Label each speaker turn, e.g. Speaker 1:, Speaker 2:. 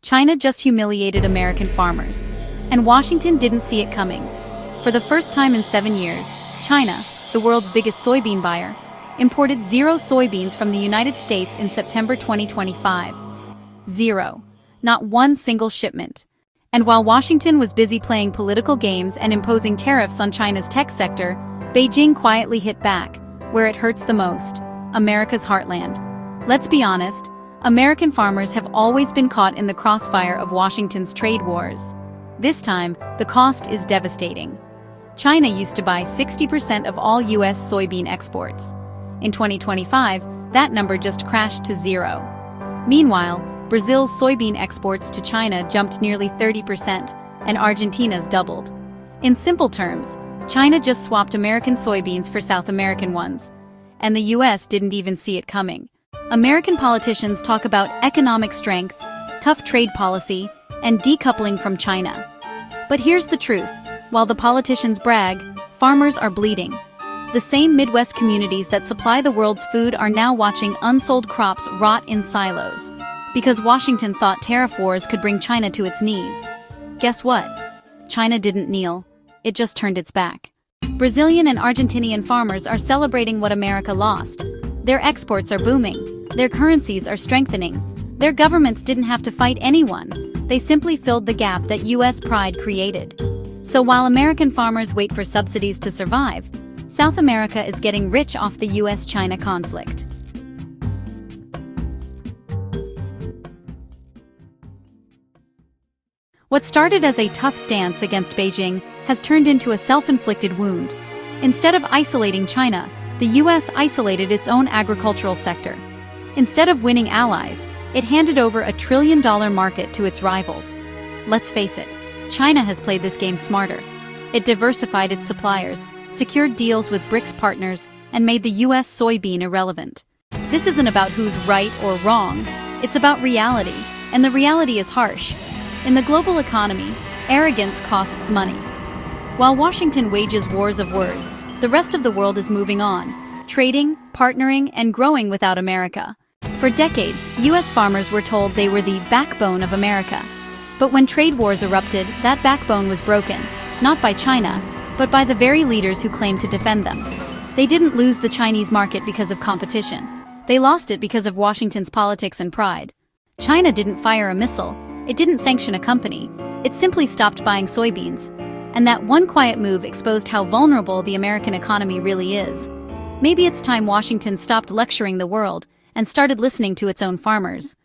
Speaker 1: China just humiliated American farmers, and Washington didn't see it coming. For the first time in 7 years, China, the world's biggest soybean buyer, imported 0 soybeans from the United States in September 2025. 0. Not one single shipment. And while Washington was busy playing political games and imposing tariffs on China's tech sector, Beijing quietly hit back, where it hurts the most: America's heartland. Let's be honest, American farmers have always been caught in the crossfire of Washington's trade wars. This time, the cost is devastating. China used to buy 60% of all U.S. soybean exports. In 2025, that number just crashed to 0. Meanwhile, Brazil's soybean exports to China jumped nearly 30%, and Argentina's doubled. In simple terms, China just swapped American soybeans for South American ones, and the U.S. didn't even see it coming. American politicians talk about economic strength, tough trade policy, and decoupling from China. But here's the truth: while the politicians brag, farmers are bleeding. The same Midwest communities that supply the world's food are now watching unsold crops rot in silos, because Washington thought tariff wars could bring China to its knees. Guess what? China didn't kneel. It just turned its back. Brazilian and Argentinian farmers are celebrating what America lost. Their exports are booming. Their currencies are strengthening. Their governments didn't have to fight anyone. They simply filled the gap that U.S. pride created. So while American farmers wait for subsidies to survive, South America is getting rich off the U.S.-China conflict. What started as a tough stance against Beijing has turned into a self-inflicted wound. Instead of isolating China, the U.S. isolated its own agricultural sector. Instead of winning allies, it handed over a $1 trillion market to its rivals. Let's face it, China has played this game smarter. It diversified its suppliers, secured deals with BRICS partners, and made the U.S. soybean irrelevant. This isn't about who's right or wrong, it's about reality, and the reality is harsh. In the global economy, arrogance costs money. While Washington wages wars of words, the rest of the world is moving on, trading, partnering, and growing without America. For decades, U.S. farmers were told they were the backbone of America. But when trade wars erupted, that backbone was broken, not by China, but by the very leaders who claimed to defend them. They didn't lose the Chinese market because of competition. They lost it because of Washington's politics and pride. China didn't fire a missile. It didn't sanction a company. It simply stopped buying soybeans. And that one quiet move exposed how vulnerable the American economy really is. Maybe it's time Washington stopped lecturing the world and started listening to its own farmers.